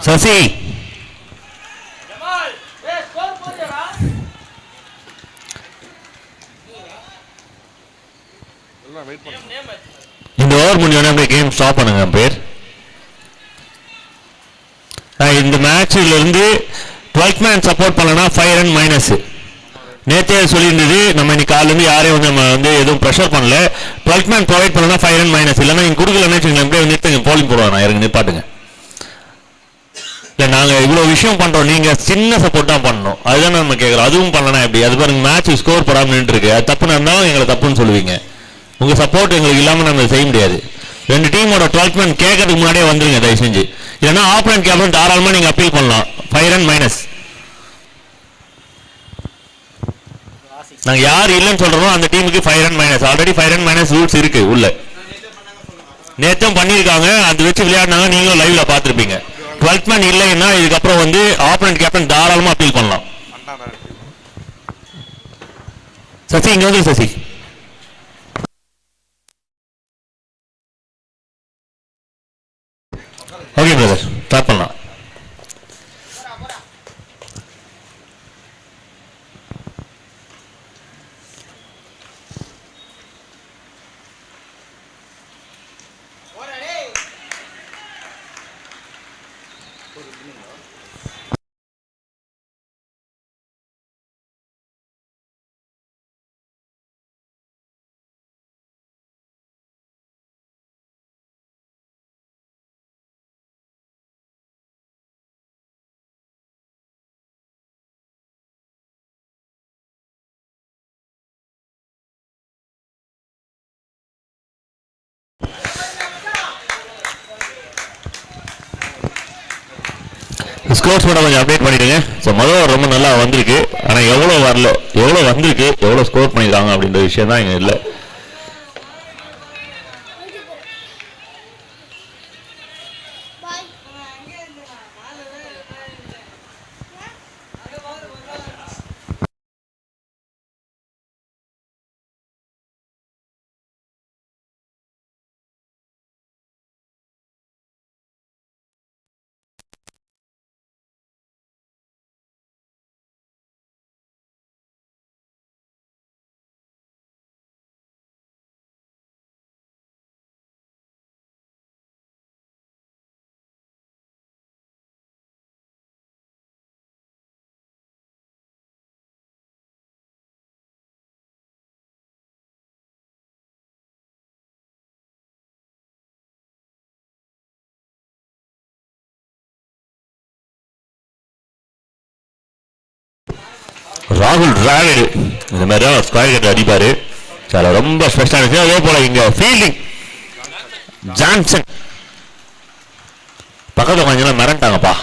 சசி இந்த ஓவர் முடிஞ்சோடனே அப்படியே கேம் ஸ்டாப் பண்ணுங்க பேர். இந்த மேட்ச்ல இருந்து 12th மேன் சப்போர்ட் பண்ணலன்னா 5 ரன் மைனஸ். நேற்றே சொல்லியிருந்தது, நம்ம இன்னைக்கு காலிலேருந்து யாரையும் வந்து நம்ம வந்து எதுவும் ப்ரெஷர் பண்ணல. 12th மேன் ப்ரொவைட் பண்ணலன்னா 5 ரன் மைனஸ். இல்லைன்னா நீங்கள் கொடுக்கலன்னு வச்சுக்கோங்க, அப்படியே நிறுத்துங்க, போலிங் போடுவாங்க, நான் இறங்கி நிற்பாட்டுங்க. இல்லை நாங்கள் இவ்வளோ விஷயம் பண்ணுறோம், நீங்கள் சின்ன சப்போர்ட் தான் பண்ணணும், அதுதான் நம்ம கேட்குறோம். அதுவும் பண்ணலன்னா எப்படி? அது பாருங்க, மேட்ச் ஸ்கோர் போடாமல் நின்றுருக்கு. அது தப்புன்னு இருந்தாலும் எங்களை தப்புன்னு சொல்லுவீங்க. உங்கள் சப்போர்ட் எங்களுக்கு இல்லாமல் நம்ம செய்ய முடியாது. 2 டீமோட 12th மேன் கேட்கறதுக்கு முன்னாடியே வந்துருங்க தயவு செஞ்சு. இல்லைன்னா ஆப்போனன்ட் கேப்டன் தாராளமாக நீங்கள் அப்பீல் பண்ணலாம். 5 ரன் மைனஸ். நாங்கள் யார் இல்லைன்னு சொல்கிறோமோ அந்த டீமுக்கு 5 run minus. Already 5 run minus rules இருக்கு உள்ள. நேற்றும் பண்ணியிருக்காங்க, அது வச்சு விளையாடினாங்க, நீங்களும் லைவ்ல பார்த்துருப்பீங்க. 12th மேன் இல்லைன்னா இதுக்கப்புறம் வந்து ஆப்போனன்ட் கேப்டன் தாராளமாக அப்பீல் பண்ணலாம். சசி இங்கே வந்து சசி ஓகே பிரதர், ஸ்டார்ட் பண்ணலாம். ஸ்கோர்ஸ் மட்டும் கொஞ்சம் அப்டேட் பண்ணிடுங்க. ஸோ முதல்ல ரொம்ப நல்லா வந்திருக்கு, ஆனால் எவ்வளோ வரல, எவ்வளோ வந்திருக்கு, எவ்வளோ ஸ்கோர் பண்ணியிருக்காங்க அப்படின்ற விஷயம் தான் இங்கே இல்லை. ராகுல் டிராவிட் இந்த மாதிரி தான் ஸ்கொயர் கட் அடிப்பாரு, ரொம்ப ஸ்பெஷலாக இருக்கு. அதே போல இங்க ஃபீல்டிங் ஜான்சன் பக்கத்தில் கொஞ்சம் மிரண்டாங்கப்பா.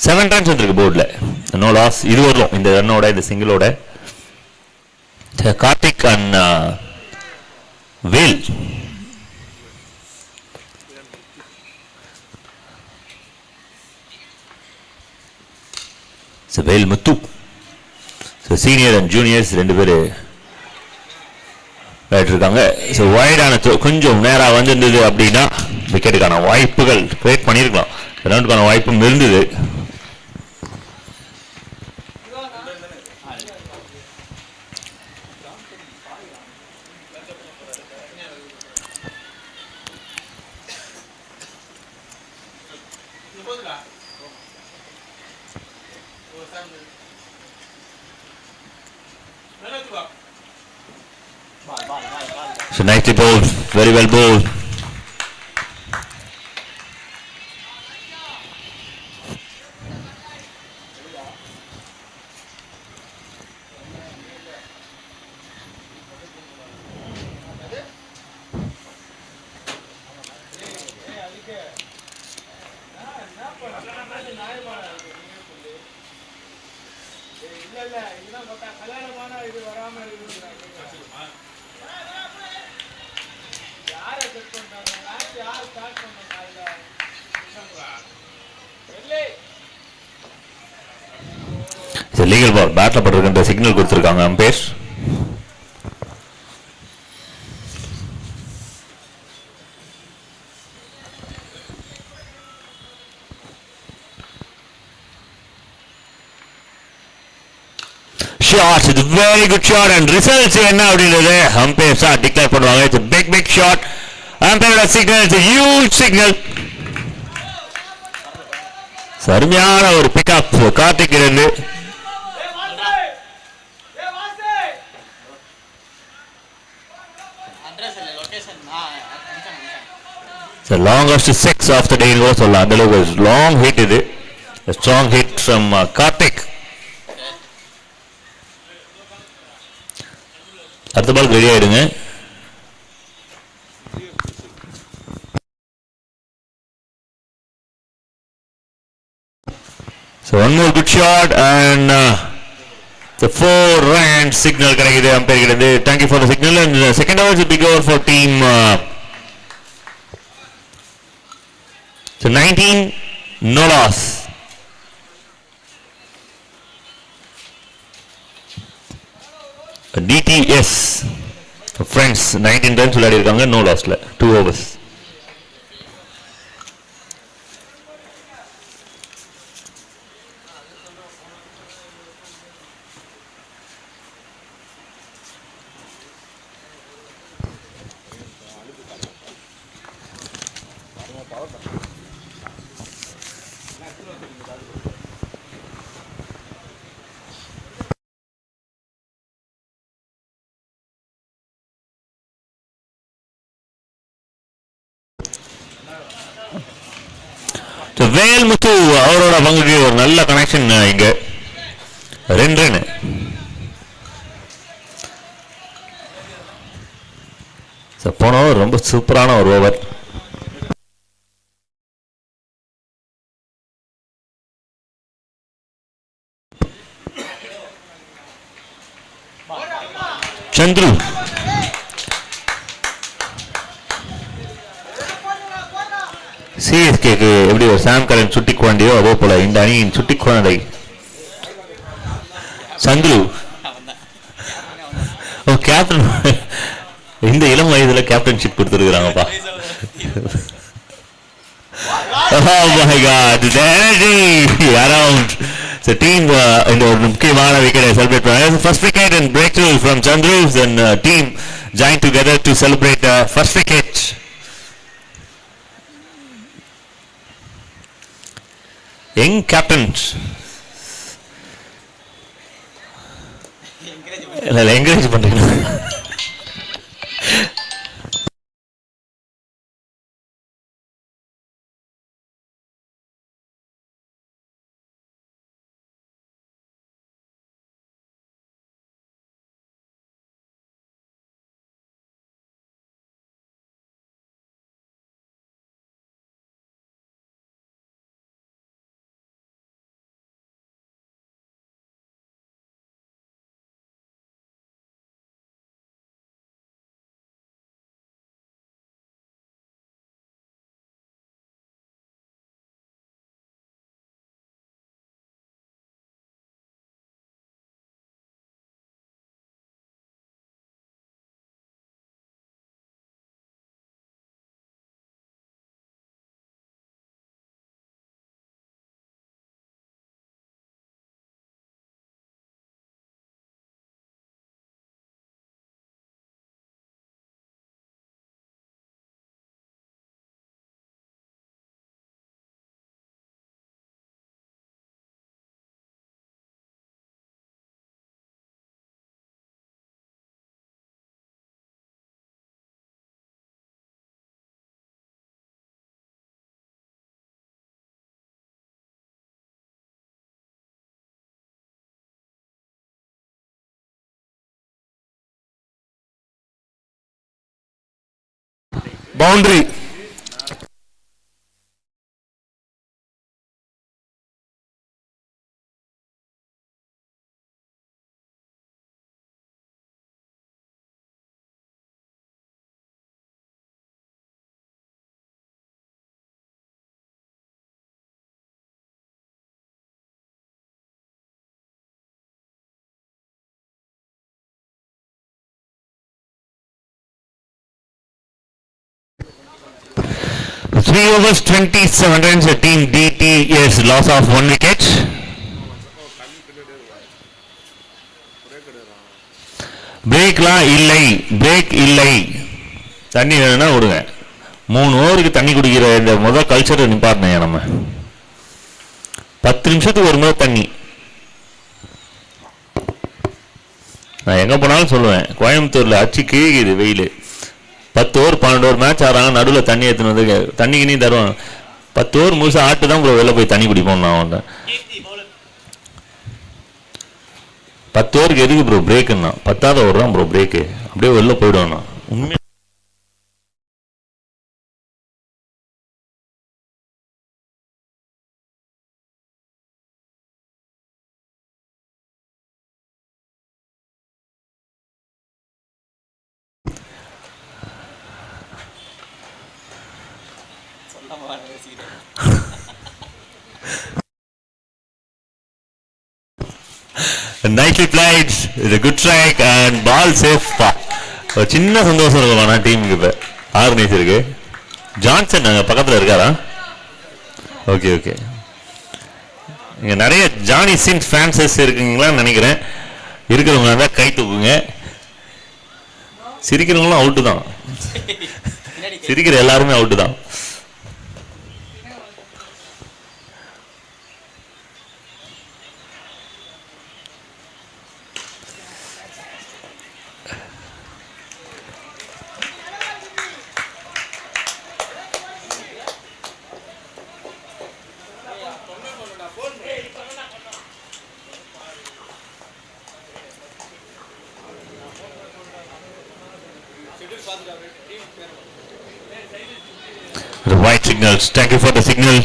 7 ரன்ஸ் வந்துருக்கு போர்டில், நோ லாஸ். இது வரும் இந்த ரன்னோட, இந்த சிங்கிளோட. Karthik and Vel Vel Muthu. Senior and juniors 2 பேர் இருக்காங்க. ஸோ வைடான கொஞ்சம் நேராக வந்திருந்தது அப்படின்னா விக்கெட்டுக்கான வாய்ப்புகள் கிரியேட் பண்ணியிருக்கலாம். ரன்னுக்கான வாய்ப்பும் இருந்தது. So nicely bowled, very well bowled. Legal ball பேட்ல பட்டிருக்கின்ற சிக்னல் கொடுத்திருக்காங்க umpire. Shot, it's a very good shot and results என்ன அப்படின்றது அம்பேர் ஷாட் டிக்ளேர் பண்ணுவாங்க. It's a big shot. அம்பேரோட signal, it's a huge signal. அருமையான ஒரு பிக்அப் கார்த்திக் இருந்து. The longest six of the day was சொல்லலாம். அந்த அளவுக்கு long hit இது. A strong hit from Karthik. அடுத்த பால் ரெடி ஆயிடுங்க. So one more good shot and the 4-run signal கிடைக்குது அம்பேர் கிட்ட. Thank you for the signal and the second over is a big over for team. So 19, no loss. DTS friends 19 runs விளையாடி இருக்காங்க, no lossல 2 overs. Velmuthu அவரோட பங்குக்கு ஒரு நல்ல connection இங்க 2 run. போன ஓவர் ரொம்ப சூப்பரான ஒரு ஓவர். சந்துரு சிஎஸ்கேக்கு எப்படி ஒரு சாம் கரன் சுட்டி குழந்தையோ அதே போல இந்த அணியின் சுட்டி குழந்தை சந்துரு. கேப்டன் இந்த இளம் வயதுல captainship கொடுத்துருக்காங்கப்பா. Oh my God, the energy around the team இந்த ஒரு முக்கியமான விக்கெட்டை செலிப்ரேட் பண்ணாங்க. First wicket and breakthrough from Chandru and team joined together to celebrate the first wicket. Young captains encourage பண்றீங்க. Boundary. Three overs, 27 runs. Team DTS loss of 1 wicket. பிரேக்லாம் இல்லை, break இல்லை. தண்ணி வேணும்னா விடுங்க. 3 ஓவருக்கு தண்ணி குடிக்கிற இந்த முதல் கல்ச்சரை நிப்பாட்டினேன் நம்ம. 10 நிமிஷத்துக்கு ஒரு முறை தண்ணி. நான் எங்கே போனாலும் சொல்லுவேன், கோயம்புத்தூரில் அச்சு கிழிக்குது வெயில். 10 ஓவர் 12 ஓவர் மேட்ச் ஆடுறாங்க, நடுவில் தண்ணி எடுத்துன்னு வந்து தண்ணிக்கு நீ தருவான். 10 ஓவர் முழுசாக ஆட்டு தான் ப்ரோ வெளில போய் தண்ணி குடிப்போம். நான் அவன்கிட்ட 10 ஓவருக்கு எதுக்கு ப்ரோ பிரேக்குன்னா, 10வது ஓவர் தான் ப்ரோ பிரேக்கு. அப்படியே வெளில போயிடுவேன் நான் உண்மையாக. Nicely played, it's a good strike and ball safe. ஒரு சின்ன சந்தோஷம் இருக்கும் ஆனால் டீமுக்கு. இப்போ ஆர்கனைஸ் இருக்கு. ஜான்சன் அங்கே பக்கத்தில் இருக்காரா? Okay okay. இங்கே நிறைய ஜானி சின்ஸ் ஃபேன்ஸஸ் இருக்குங்களான்னு நினைக்கிறேன். இருக்கிறவங்க தான் கை தூக்குங்க. சிரிக்கிறவங்களும் அவுட்டு தான். சிரிக்கிற எல்லாருமே அவுட்டு தான். The white signals. Thank you for the signal.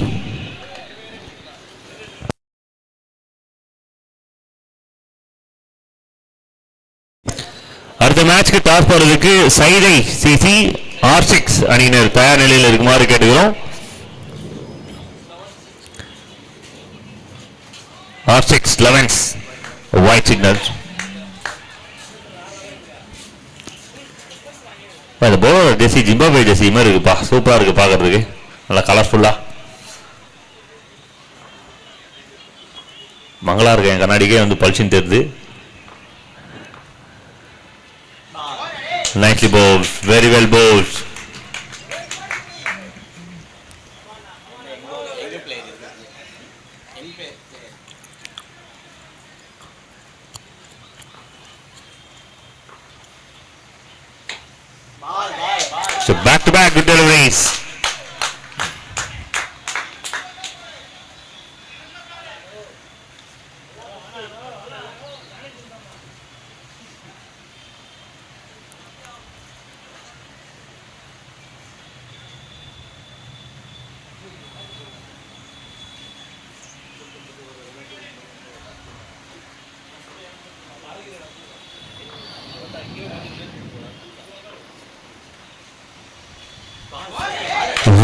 அடுத்த மேட்ச்க்கு டாஸ் போறதுக்கு சைதை சிசி R6 அணியினர் தயார் நிலையில் இருக்குமாறு கேட்டுக்கிறோம். R6 11s white signals. இந்த போலர் ஜெர்சி ஜிம்பாப்வே ஜெர்சி மாதிரி இருக்குப்பா, சூப்பராக இருக்குது பார்க்கறதுக்கு, நல்லா கலர்ஃபுல்லாக. மங்களா இருக்கு, என் கண்ணாடிக்கே வந்து பளிச்சுன்னு தெரியுது. Nicely bowled, very well bowled. So back-to-back good deliveries.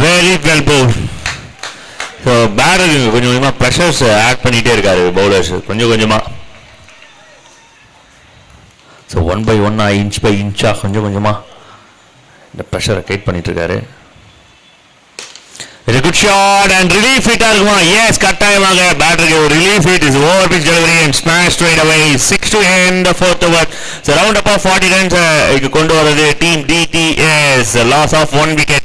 Very well bowled. So batter கொஞ்சம் கொஞ்சமாக ப்ரெஷர்ஸ் ஆட் பண்ணிகிட்டே இருக்காரு பவுலர்ஸ் கொஞ்சம் கொஞ்சமாக. ஸோ 1 by 1 இன்ச் பை இன்ச்சாக கொஞ்சம் கொஞ்சமாக இந்த ப்ரெஷரை கைட் பண்ணிட்டு இருக்காரு. It's a good shot and relief hit இருக்குமா? Yes, கட்டாயமாக பேட்டருக்கு ஒரு relief hit is over pitch delivery and smash straight away. 6 to end the 4th over. So round up of 40 runs கொண்டு வரது team DTS. Loss of 1 wicket.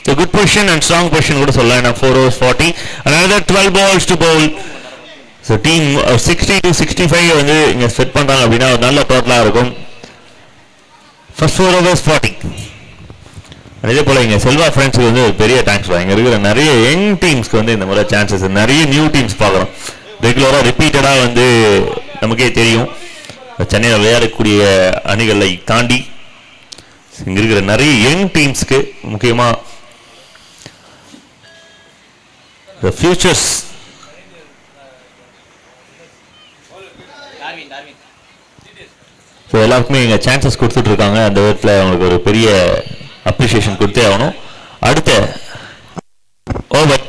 So good position and strong position கூட சொல்லலாம். 4 overs 40. Another 12 balls to bowl. So team 60 to 65 வந்து இங்க set பண்றாங்க அப்படின்னா ஒரு நல்ல டோட்டலாக இருக்கும். First 4 overs 40. அதே போல் இங்கே செல்வா ஃப்ரெண்ட்ஸுக்கு வந்து பெரிய தேங்க்ஸ் தான். இங்கே இருக்கிற நிறைய யங் டீம்ஸ்க்கு வந்து இந்த மாதிரி சான்சஸ், நிறைய நியூ டீம்ஸ் பார்க்குறோம். ரெகுலராக ரிப்பீட்டடாக வந்து நமக்கே தெரியும் சென்னையில் விளையாடக்கூடிய அணிகளை தாண்டி இங்க இருக்கிற நிறைய யங் டீம்ஸ்க்கு முக்கியமா ஃபியூச்சர்ஸ் எல்லாருக்குமே இங்க சான்சஸ் கொடுத்துட்டு இருக்காங்க. அந்த விதத்தில் அவங்களுக்கு ஒரு பெரிய அப்ரிசியேஷன் கொடுத்தே ஆகணும். அடுத்த over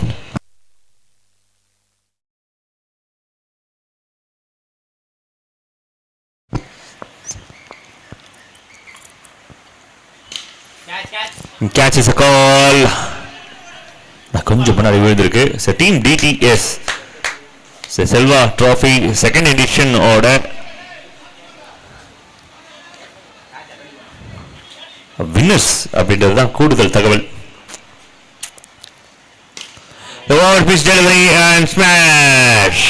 catch is a call. கொஞ்சம் முன்னாடி விழுந்திருக்கு. Team TDS Selva trophy second edition ஓட வின்னர்ஸ் அப்படின்றது தான் கூடுதல் தகவல். Over pitch delivery and smash.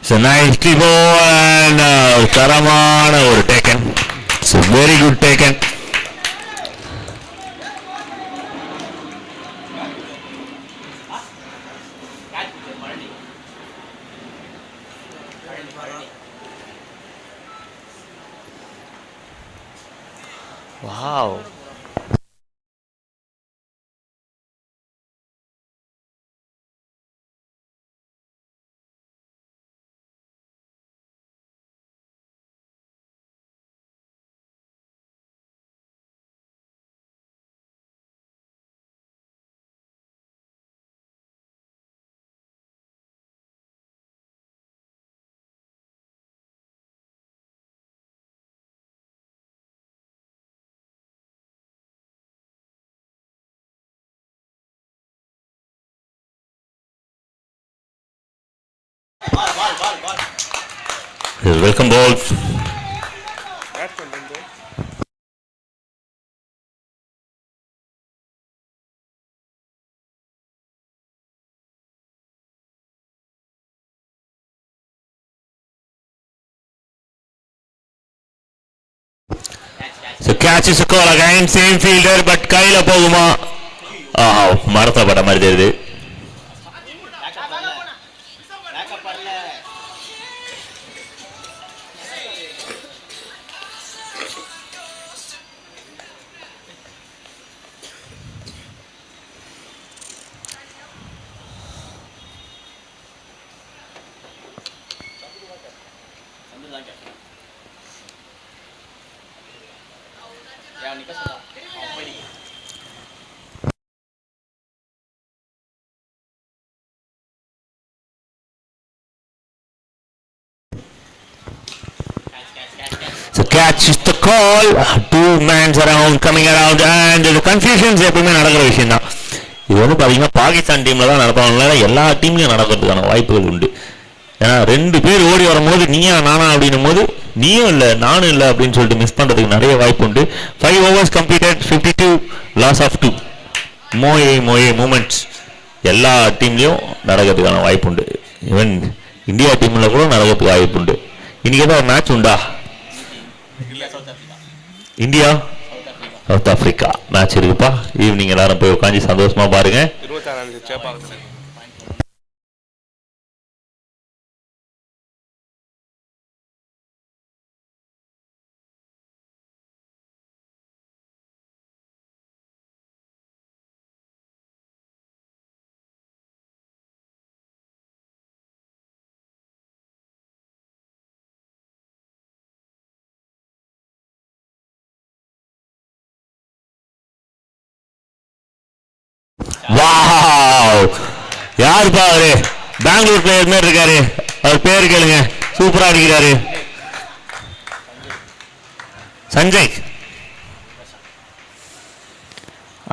So nicely ball and தரமான ஒரு taken. So very good taken. Wow. Welcome balls. So catch is a call again, same fielder but கையில போகுமா? மரத்தை பட்ட மாதிரி தெரியுது. So catch is the call. Two men around coming around and the confusions எப்பவுமே நடக்கிற விஷயம் தான். இது வந்து பாத்தீங்கன்னா பாகிஸ்தான் டீம்ல தான் நடப்பாங்க, எல்லா டீம்லயும் நடக்கிறதுக்கான வாய்ப்புகள் உண்டு. ஏன்னா ரெண்டு பேர் ஓடி வரும்போது நீயா நானா அப்படின்னும் போது நீயும் இல்லை நானும் இல்லை அப்படின்னு சொல்லிட்டு மிஸ் பண்றதுக்கு நிறைய வாய்ப்பு உண்டு. 5 overs completed, 52 loss of 2. மோயே moments எல்லா டீம்லயும் நடக்கிறதுக்கான வாய்ப்பு உண்டு. ஈவன் இந்தியா டீம்ல கூட நடக்கிறதுக்கு வாய்ப்பு உண்டு. இன்னைக்கு ஏதாவது மேட்ச் உண்டா? இந்தியா சவுத் ஆப்பிரிக்கா மேட்ச் இருக்குப்பா. ஈவினிங் எல்லாரும் போய் உட்காந்து சந்தோஷமா பாருங்க. யாருப்பா அவரு? பெங்களூர் பிளேயர் மாதிரி இருக்காரு. அவர் பேரு கேளுங்க, சூப்பரா அடிக்கிறாரு. சஞ்சய்.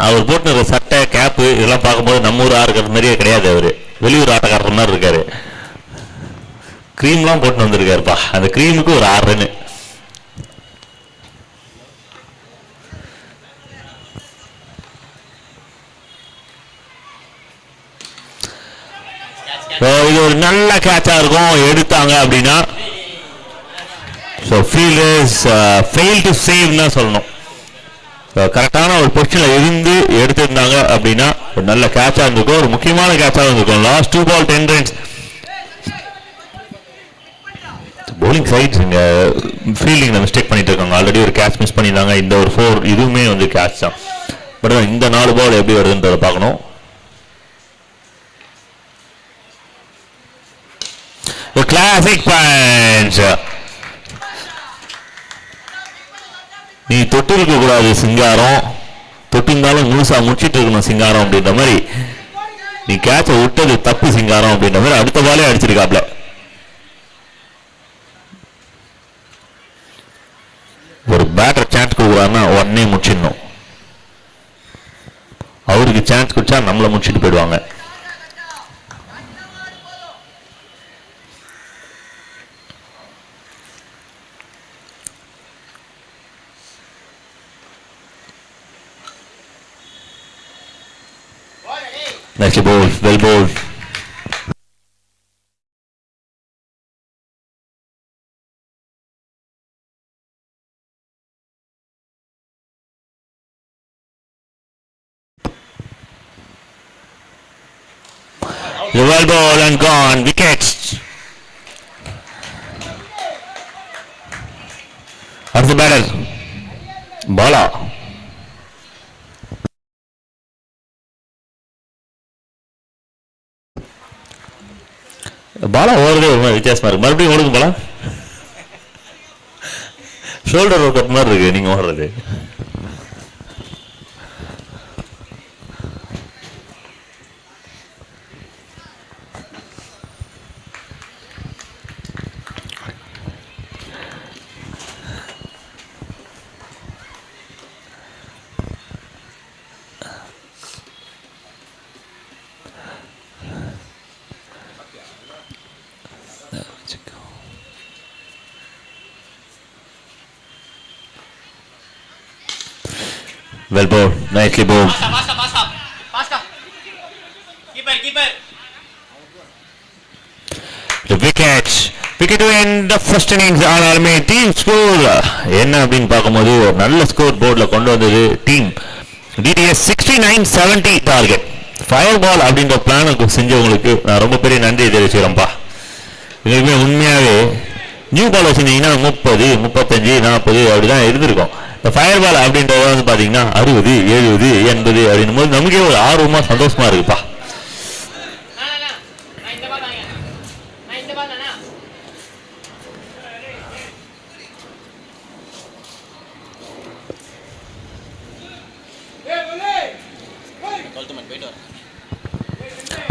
அவர் போட்டு சட்டை கேப்பு இதெல்லாம் பார்க்கும்போது நம்ம ஊர் ஆடுறது மாதிரியே கிடையாது. அவரு வெளியூர் ஆட்டக்காரர் மாதிரி இருக்காரு. கிரீம்லாம் போட்டு வந்திருக்காருப்பா. அந்த கிரீமுக்கு ஒரு 6 ரன். இது ஒரு நல்ல கேட்சா இருக்கும் எடுத்தாங்க அப்படின்னா. ஸோ ஃபீல்டர்ஸ் ஃபெயில் டு சேவ்னா சொல்லணும். கரெக்டான ஒரு பொசிஷனில் இருந்து எடுத்திருந்தாங்க அப்படின்னா ஒரு நல்ல கேட்சாக இருந்திருக்கும், ஒரு முக்கியமான கேட்சாக இருந்திருக்கும். Last 2 ball 10 runs. Bowling sides இங்கே ஃபீல்டிங்கில் மிஸ்டேக் பண்ணிட்டு இருக்காங்க. ஆல்ரெடி ஒரு கேட்ச் மிஸ் பண்ணியிருந்தாங்க. இந்த ஒரு 4 இதுவுமே வந்து கேட்ச் தான். பட் இந்த 4 ball எப்படி வருதுன்றதை பார்க்கணும். Classic punch. நீ தொட்டு இருக்க கூடாது சிங்காரம், தொட்டு இருந்தாலும் முழுசா முடிச்சிட்டு இருக்கணும் சிங்காரம் அப்படின்ற மாதிரி. நீ கேட்ச விட்டது தப்பு சிங்காரம் அப்படின்ற மாதிரி அடுத்த பாலே அடிச்சிருக்காப்ல. ஒரு பேட்டர் சான்ஸ் கொடுக்குறாருன்னா உடனே முடிச்சிடணும். அவருக்கு சான்ஸ் கொடுத்தா நம்மளை முடிச்சுட்டு போயிடுவாங்க. Nicely bowled, well bowled. The well ball and gone, wickets. What's the batter? Bala. Bala ஓடுறதே ஒரு மாதிரி வித்தியாசமா இருக்கு. மறுபடியும் ஓடுங்க பாலா. ஷோல்டர் ஒர்க் அப் மாதிரி இருக்கு நீங்க ஓடுறது. Well bowled, nicely bowled. Faster. Keeper. The wicket to end the first innings. ஆனாலுமே டீம் ஸ்கோர் என்ன அப்படின்னு பார்க்கும்போது ஒரு நல்ல ஸ்கோர் போர்டில் கொண்டு வந்தது team. TDS 69-70 target. Fire ball அப்படின்ற பிளானுக்கு செஞ்சவங்களுக்கு நான் ரொம்ப பெரிய நன்றி தெரிவிச்சுக்கிறேன்ப்பா. இதுவுமே உண்மையாகவே நியூ பால் வச்சுருந்தீங்கன்னா 30, 35, 40 அப்படிதான் இருந்திருக்கும். இந்த ஃபயர் பால் அப்படின்றத வந்து பார்த்தீங்கன்னா 60, 70, 80 அப்படின்னும் போது நமக்கே ஒரு ஆர்வமாக சந்தோஷமா இருக்குப்பா.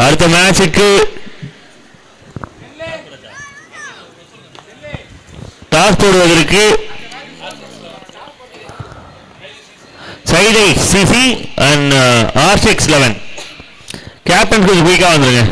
அடுத்த மேட்சுக்கு டாஸ் போடுவதற்கு சைடை சிசி அண்ட் R6 11 கேப்டன் கொஞ்சம் குயிக்காக வந்துருங்க.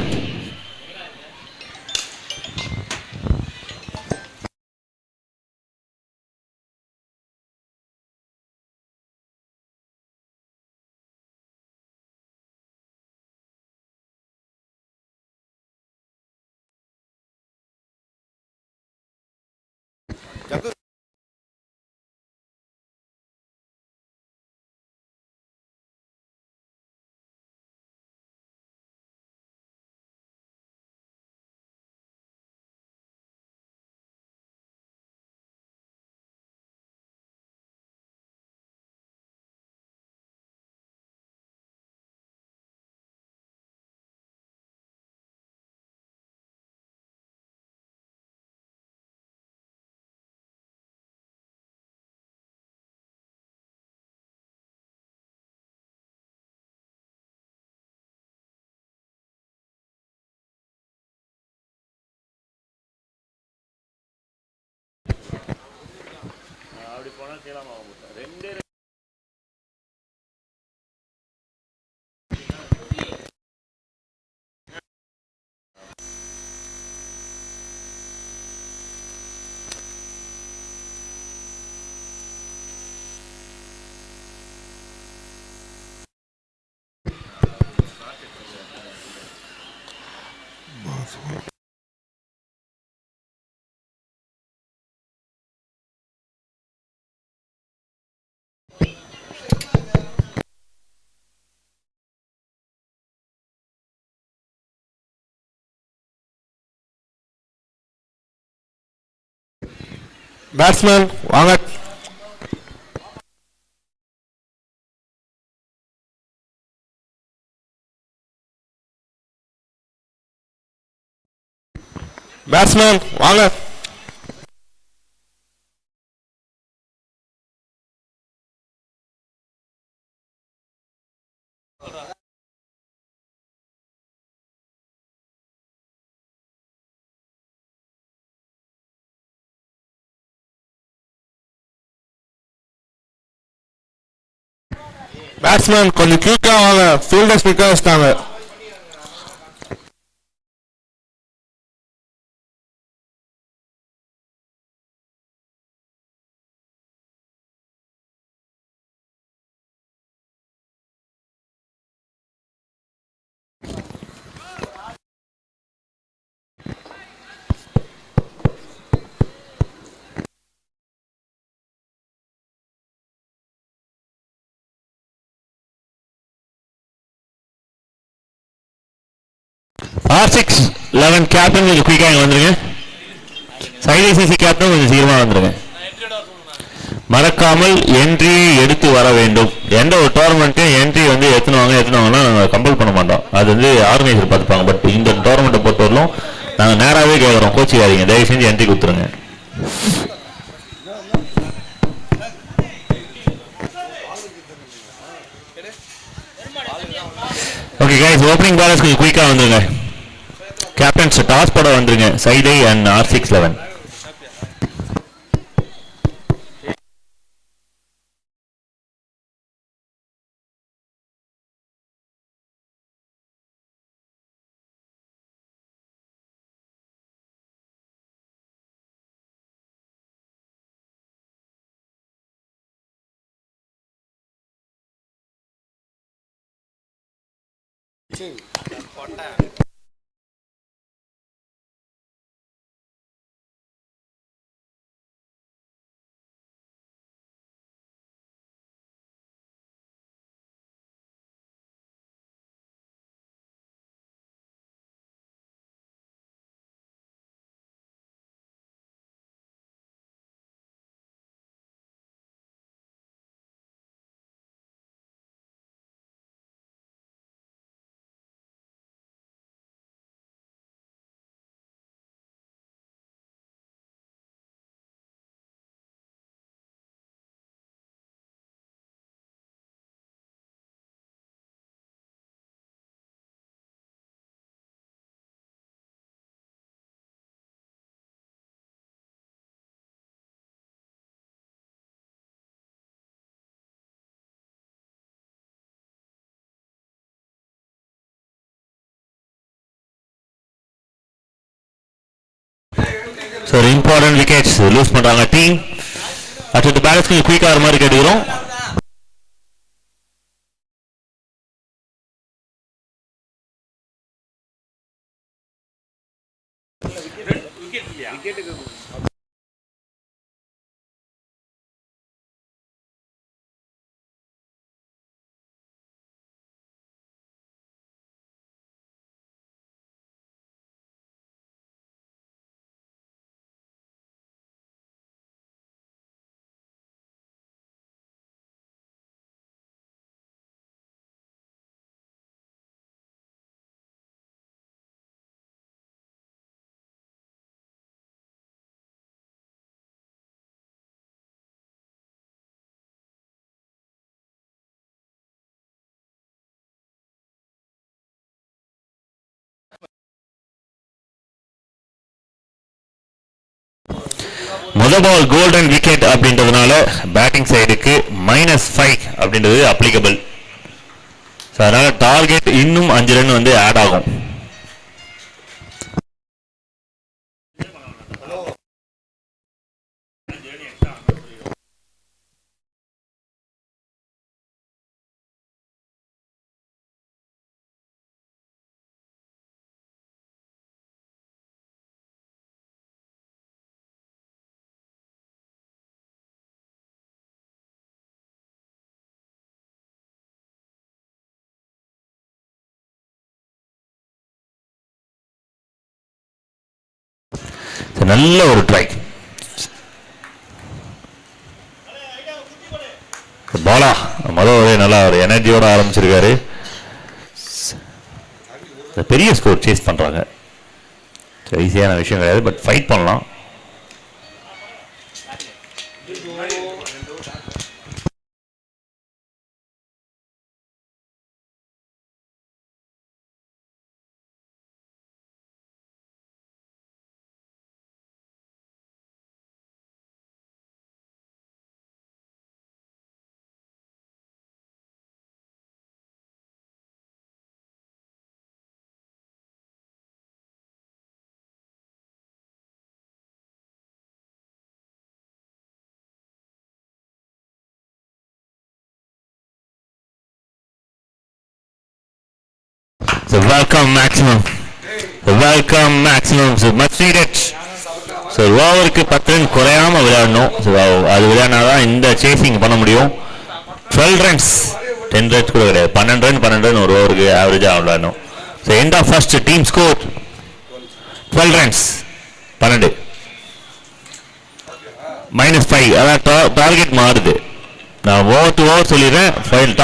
அப்படி போனால் கேளாம ஆகும். ரெண்டே பேட்ஸ்மேன் வாங்க. பேட்ஸ்மேன் வாங்க. பேட்ஸ்மேன் கொஞ்சம் குயிக்கா வாங்க, ஃபீல்டர்ஸ் குயிக்கா வச்சிட்டாங்க. R6-11 கேப்டன் கொஞ்சம் குயிக்காக இங்கே வந்துருங்க. சைடிசிசி கேப்டன் கொஞ்சம் சீக்கிரமாக வந்துருங்க. மறக்காமல் என்ட்ரியை எடுத்து வர வேண்டும். எந்த ஒரு டோர்னமெண்ட்டையும் என்ட்ரி வந்து எடுத்துனாங்கன்னா நாங்கள் கம்பல் பண்ண மாட்டோம். அது வந்து ஆர்கனைசர் பார்த்துப்பாங்க. பட் இந்த டோர்னமெண்ட்டை பொறுத்தவரையிலும் நாங்கள் நேராகவே கேட்குறோம், கோச்சிக்காதீங்க, தயவு செஞ்சு என்ட்ரி கொடுத்துருங்க. ஓகே கைஸ், ஓப்பனிங் பாலர்ஸ் கொஞ்சம் குயிக்காக வந்துருங்க. கேப்டன்ஸ் டாஸ் போட வந்துருங்க. சைடை அண்ட் R6-11. ஸோ ஒரு இம்பார்ட்டன்ட் விக்கெட்ஸ் லூஸ் பண்ணுறாங்க டீம். அடுத்த பேலன்ஸ் கொஞ்சம் குயிக்காக வர மாதிரி கேட்டுக்கிறோம். முதல் பால் கோல்டன் விக்கெட் அப்படின்றதுனால பேட்டிங் சைடுக்கு -5 அப்படின்றது அப்ளிகபிள். அதனால டார்கெட் இன்னும் 5 ரன் வந்து ஆட் ஆகும். நல்ல ஒரு ட்ரை. பாலா முதல் ஒரே நல்லா ஒரு எனர்ஜியோட ஆரம்பிச்சிருக்காரு. பெரிய ஸ்கோர் சேஸ் பண்றாங்க. ஈஸியான விஷயம் கிடையாது, பட் ஃபைட் பண்ணலாம். So welcome maximum. Welcome maximum. So much needed. So ஓவருக்கு 10 ரன் குறையாம விளையாடணும். ஸோ அது விளையாடினாதான் இந்த சேசிங் பண்ண முடியும். 12 ரன்ஸ் 10 ரன்ஸ் கூட கிடையாது, 12 ரன் ஒரு ஓவருக்கு ஆவரேஜாக விளையாடணும். So end of first team score 12 runs 12 -5. அதான் டார்கெட் மாறுது. நான் ஓவர் டு ஓவர் சொல்லிடுறேன்,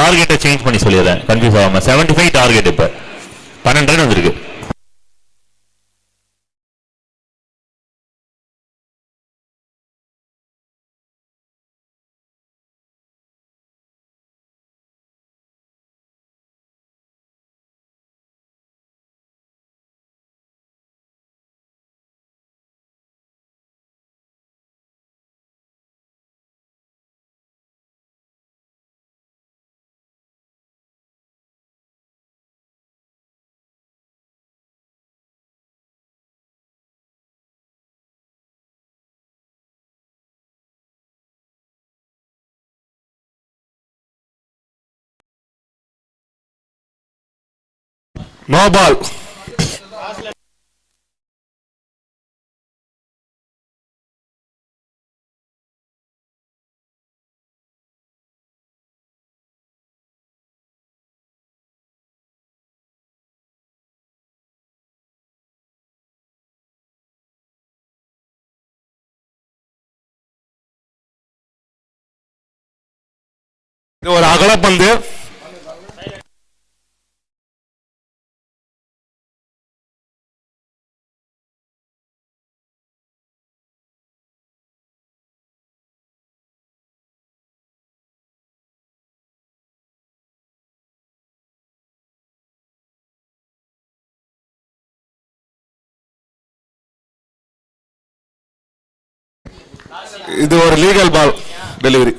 டார்கெட்டை சேஞ்ச் பண்ணி சொல்லிடுறேன், கன்ஃபியூஸ் ஆகாம. 75 டார்கெட் இப்போ 12 ரன் வந்திருக்கு. No ball. இது ஒரு அகலப்பந்து. இது ஒரு லீகல் பால் டெலிவரி.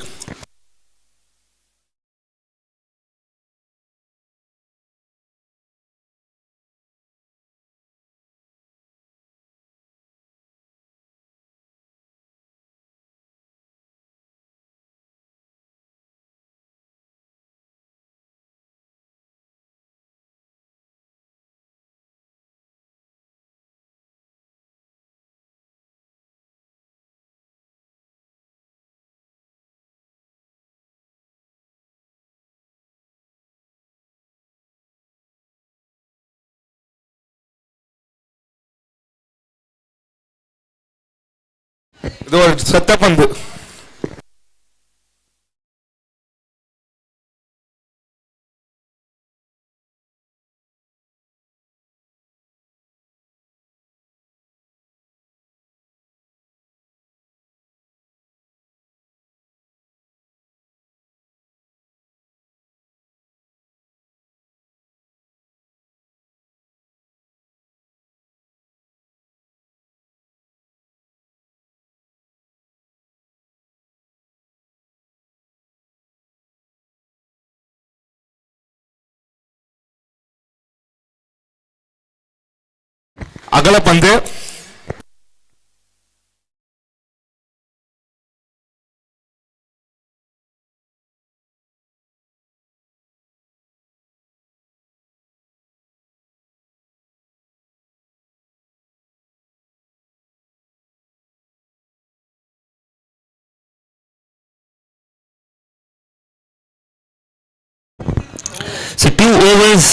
இது ஒரு செத்த பந்து. அகலப்பந்து. So 2 overs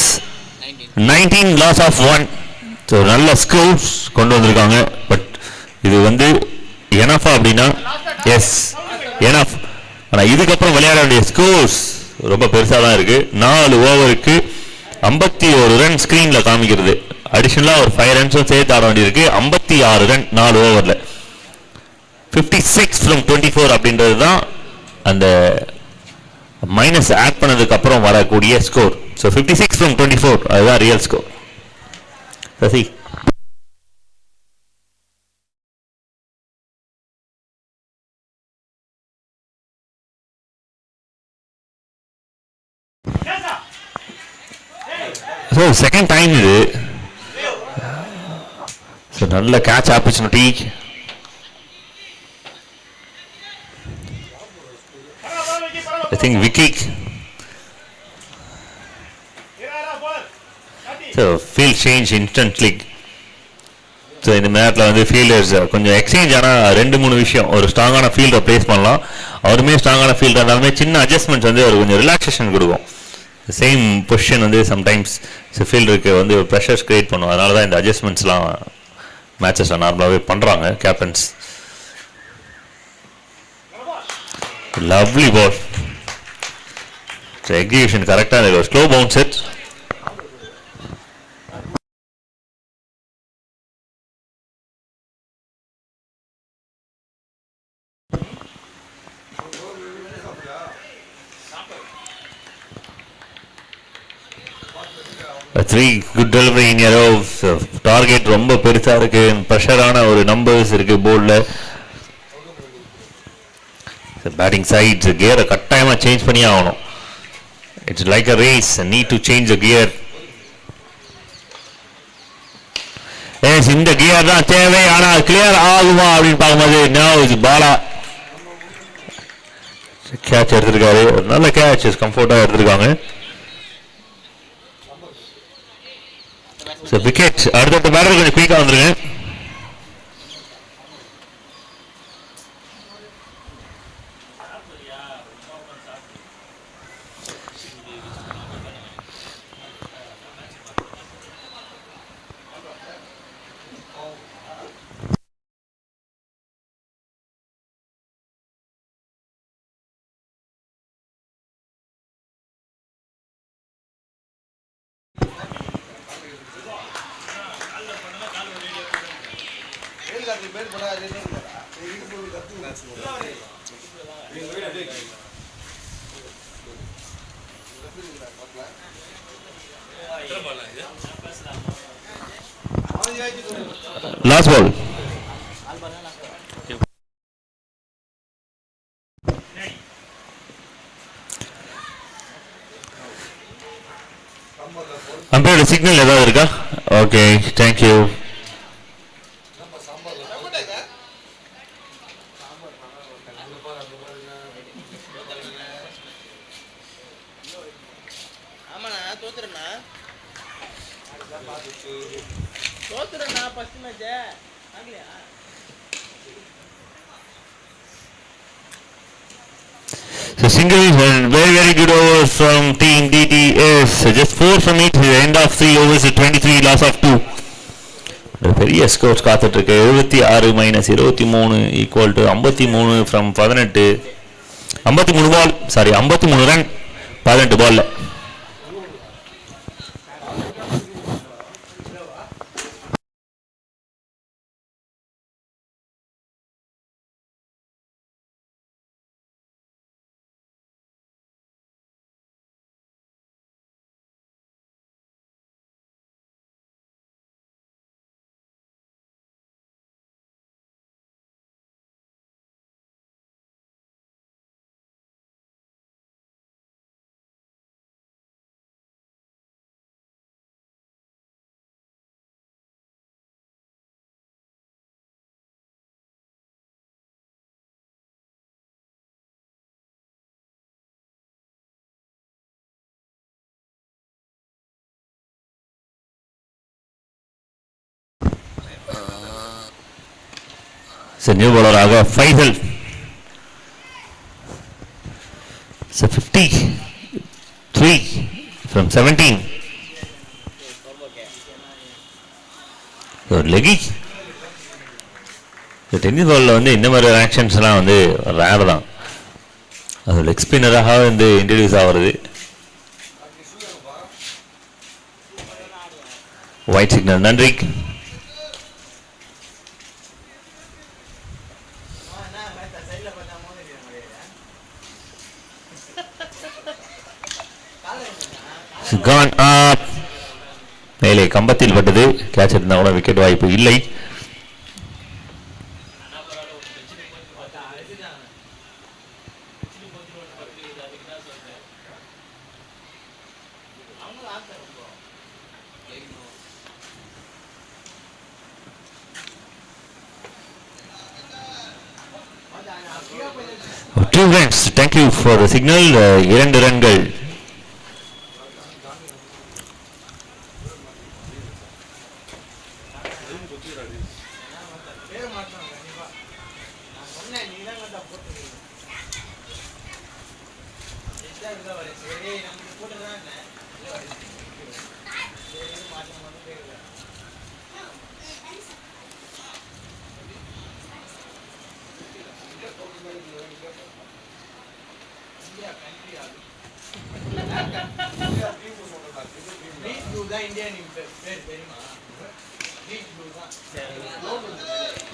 19 loss of 1. So நல்ல ஸ்கில்ஸ் கொண்டு வந்திருக்காங்க. பட் இது வந்து எனஃபா அப்படின்னா எஸ் எனஃப். ஆனால் இதுக்கப்புறம் விளையாட வேண்டிய ஸ்கோர்ஸ் ரொம்ப பெருசாக தான் இருக்கு. 4 ஓவருக்கு 51 ரன் ஸ்க்ரீனில் காமிக்கிறது. அடிஷனலாக ஒரு 5 ரன்ஸும் சேர்த்து ஆட வேண்டியிருக்கு. 56 ரன் 4 ஓவரில். 56 from 24 அப்படின்றது தான் அந்த மைனஸ் ஆட் பண்ணதுக்கு அப்புறம் வரக்கூடிய ஸ்கோர். ஸோ 56 from 24 அதுதான் real score. Sasi so second time இது. ஸோ நல்ல catch opportunity. I think Vicky. So field change instantly. So இந்த நேரத்தில் வந்து ஃபீல்டர்ஸ் கொஞ்சம் எக்ஸ்சேஞ்ச் ஆனால் 2-3 விஷயம். ஒரு ஸ்ட்ராங்கான ஃபீல்டரை ப்ளேஸ் பண்ணலாம். அவருமே ஸ்ட்ராங்கான ஃபீல்டர் இருந்தாலுமே சின்ன அட்ஜஸ்ட்மெண்ட்ஸ் வந்து அவர் கொஞ்சம் ரிலாக்ஸேஷன் கொடுக்கும். சேம் பொசிஷன் வந்து சம்டைம்ஸ் ஃபீல்டருக்கு வந்து ப்ரெஷர்ஸ் கிரியேட் பண்ணும். அதனால தான் இந்த அட்ஜஸ்ட்மெண்ட்ஸ்லாம் மேட்சஸில் நார்மலாகவே பண்ணுறாங்க கேப்டன்ஸ். லவ்லி பால். எக்ஸிகியூஷன் கரெக்டாக ஒரு slow bounce set. Three good delivery in a row. Target ரொம்ப பெருசாக இருக்கு. ப்ரெஷரான ஒரு நம்பர்ஸ் இருக்கு போர்டில். பேட்டிங் சைட்ஸ் கியரை கட்டாயமாக சேஞ்ச் பண்ணி ஆகணும். It's like a race, need to change a gear. Yes இந்த கியர் தான் தேவை. ஆனால் கிளியர் ஆகுமா அப்படின்னு பார்க்கும்போது நோ பாலா கேட்ச் எடுத்திருக்காரு. நல்ல கேட்ச், கம்ஃபர்ட்டாக எடுத்திருக்காங்க. So wicket. அடுத்த பேட்டர் கொஞ்சம் குயிக்காக வந்துருங்க. Last ball. அம்பையோட சிக்னல் ஏதாவது இருக்கா? Okay, thank you. So singles and very good overs from team DTS. Just 4 from each. The end of 3 overs at 23, loss of 2. பெரிய ஸ்கோர்ஸ் காத்துட்டு இருக்கு. 76 minus 23 equal to 53 from 18. 53 ball, sorry 53 run 18 பால்ல. So new bowler ஆக Faisal. So 53 from 17. So leggy. இந்த tennis பாலில் வந்து இந்த மாதிரி ஆக்ஷன்ஸ்லாம் வந்து ரேர் தான். அது லெக் ஸ்பின்னராக வந்து இன்ட்ரடியூஸ் ஆகிறது. White signal. நன்றி. Gone up. மேலே கம்பத்தில் பட்டது. கேட்ச் இருந்தால் கூட விக்கெட் வாய்ப்பு இல்லை. Two runs. Thank you for the signal. 2 ரன்கள்.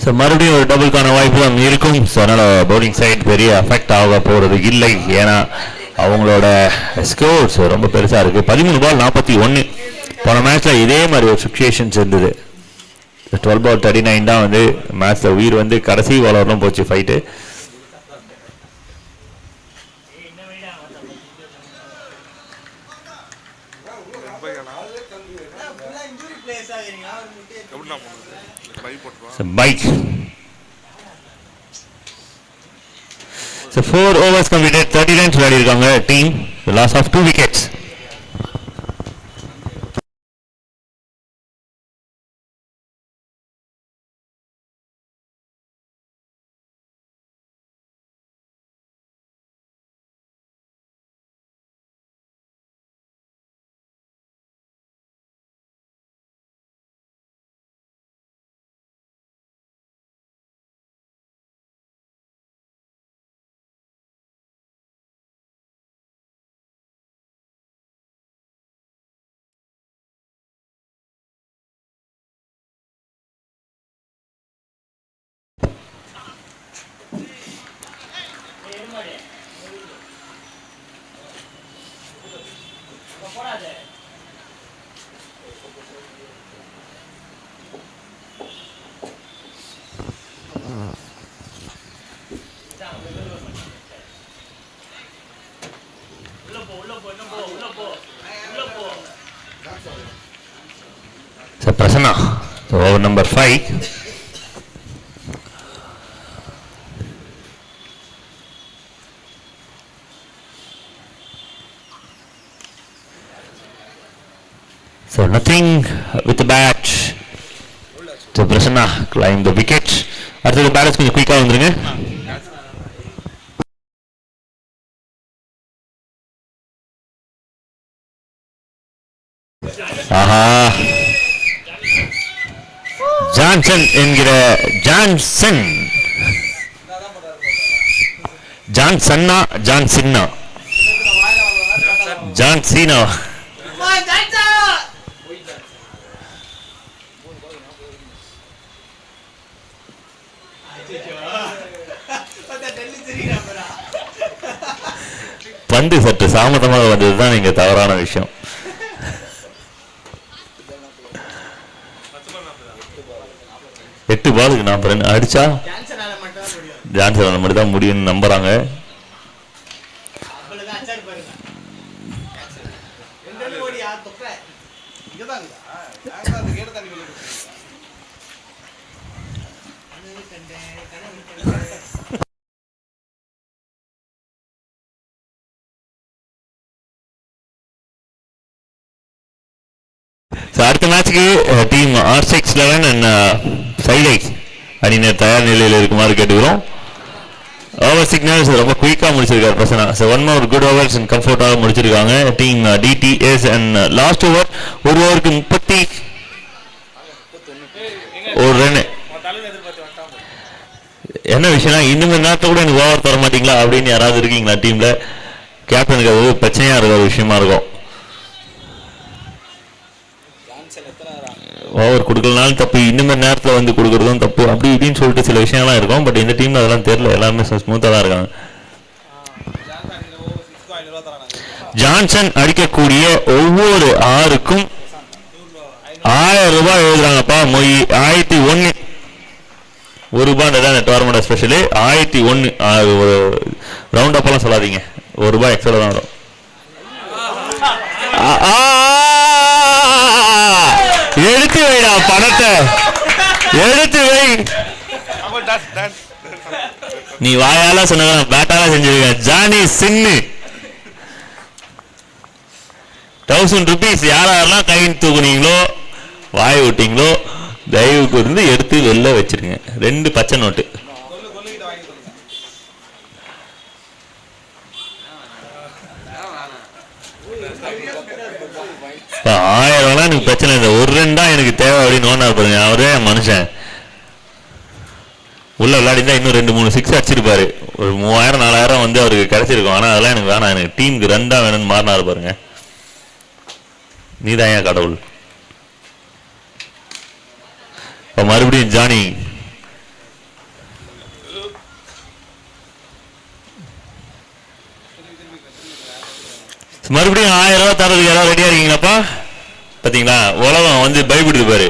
ஸோ மறுபடியும் ஒரு டபுள்கான வாய்ப்பு தான் இருக்கும். ஸோ அதனால் பவுலிங் சைட் பெரிய அஃபெக்ட் ஆக போகிறது இல்லை. ஏன்னா அவங்களோட ஸ்கோர்ஸ் ரொம்ப பெருசாக இருக்குது. 13 பால் 41. போன மேட்ச்சில் இதே மாதிரி ஒரு சுச்சுவேஷன்ஸ் இருந்தது. 12 பால் 39 தான் வந்து மேட்ச்சில் உயிர் வந்து கடைசி பாலர்லாம் போச்சு fight. Bike. So 4 overs completed, 30 runs விளையாடி இருக்காங்க team. The loss of 2 wickets. So Prasanna, so over number 5. So nothing with the bat. So Prasanna climb the wicket. அடுத்தது பேலன்ஸ் கொஞ்சம் குயிக்காக வந்துருங்க. ஆஹா, ஜான்சன் என்கிற ஜான்சன், ஜான்சன்னா ஜான்சின்னா ஜான்சீனா. பந்து சற்று சாமதமாக வந்ததுதான் இங்க தவறான விஷயம். எட்டு பாலுக்கு 40 ரன் அடிச்சா ஜான்சன் மட்டும் தான் முடியும்னு நம்புறாங்க. அடுத்த மேட்சுக்கு டீம் R611 அண்ட் சைலைட் அணியினர் தயார் நிலையில் இருக்குமாறு கேட்டுக்கிறோம். ஓவர் சிக்னல்ஸ் ரொம்ப குயிக்காக முடிச்சிருக்காரு Prasanna. So 1 more good overs and கம்ஃபர்ட்டாக முடிச்சிருக்காங்க team DTS. And last over ஒரு ஓவருக்கு 31 ரன். என்ன விஷயம்னா இன்னும் நேரத்தில் கூட எனக்கு ஓவர் தர மாட்டீங்களா அப்படின்னு யாராவது இருக்கீங்களா டீம்ல? கேப்டனுக்கு அது பிரச்சனையா இருக்கிற ஒரு விஷயமா இருக்கும். ஓவர் கொடுக்கலனாலும் தப்பு, இன்னுமே நேரத்தில் வந்து கொடுக்குறதும் தப்பு, அப்படி இப்படின்னு சொல்லிட்டு சில விஷயம்லாம் இருக்கும். பட் இந்த டீம்ல அதெல்லாம் தெரியல, எல்லாருமே ஸ்மூத்தாக தான் இருக்காங்க. ஜான்சன் அடிக்கக்கூடிய ஒவ்வொரு ஆறுக்கும் 1000 ரூபாய் எழுதுறாங்கப்பா. மொய் 1001 ₹1 டோர்னமெண்ட் ஸ்பெஷலு 1001. ஒரு ரவுண்ட் அப்பெல்லாம் சொல்லாதீங்க, ₹1 எக்ஸ்ட்ரா தான் வரும். எடுத்து வைடா பணத்தை, எடுத்து வை. நீ வாயால சொன்ன பேட்டால செஞ்சிருக்க. ஜானி சின்னு 1000 rupees யாரெல்லாம் கை தூக்குனீங்களோ வாய் விட்டீங்களோ தயவுக்கு இருந்து எடுத்து வெளில வச்சிருங்க. 2 பச்சை நோட்டு. இப்போ 1000 எனக்கு பிரச்சனை இல்லை, ஒரு 2 தான் எனக்கு தேவை அப்படின்னு நோண்டா பாருங்க. அவரே மனுஷன் உள்ள விளையாடிந்தா இன்னும் 2-3 6 அடிச்சிருப்பாரு. ஒரு 3000-4000 வந்து அவருக்கு கிடைச்சிருக்கும். ஆனால் அதெல்லாம் எனக்கு வேணாம், எனக்கு டீமுக்கு 2 வேணும்னு மாறினாரு பாருங்க. நீதான் ஏன் கடவுள். இப்போ மறுபடியும் ஜானி மறுபடியும் 1000 ரூபாய் தரதுக்கு யாராவது ரெடியா இருக்கீங்களாப்பா? பாத்தீங்களா, உலகம் வந்து பயப்படுது பாரு,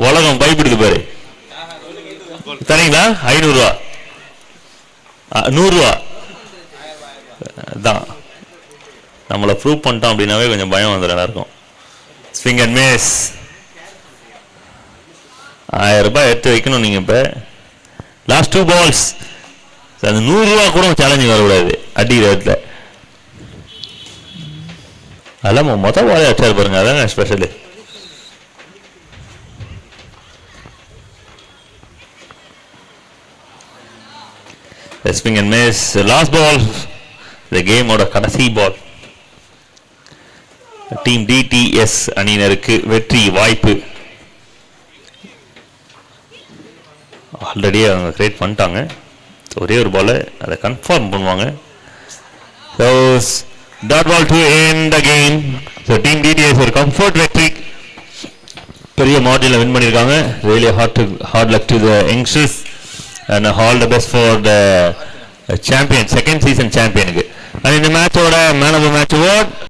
உலகம் பயப்படுது பாரு. தரீங்களா? 500 ரூபா, 100 ரூபா தான். நம்மளை ப்ரூவ் பண்ணிட்டோம் அப்படின்னாவே கொஞ்சம் பயம் வந்துடும் எல்லாருக்கும். Swing and miss. 1000 ரூபாய் எடுத்து வைக்கணும் நீங்க. இப்ப லாஸ்ட் 2 balls, அந்த 100 ரூபா கூட சேலஞ்சு வரக்கூடாது அடிக்கிற இடத்துல. அதெல்லாம் மொத்தம் வாழை அடிச்சாரு பாருங்க, அதான் special. Swing and miss. Last ball, இந்த கேமோட கடைசி பால். டீம் டிடிஎஸ் அணியினருக்கு வெற்றி வாய்ப்பு. ஆல்ரெடி அவங்க கிரியேட் பண்ணிட்டாங்க. ஒரே ஒரு பால் அதை கன்ஃபார்ம் பண்ணுவாங்க. Dot ball to end the game. So team DTS ஒரு கம்ஃபர்ட் வெற்றி, பெரிய மார்ஜினில் வின் பண்ணியிருக்காங்க. Really hard luck to the youngsters and all the best for the champion, second season championக்கு. And இந்த மேட்சோட man of the match award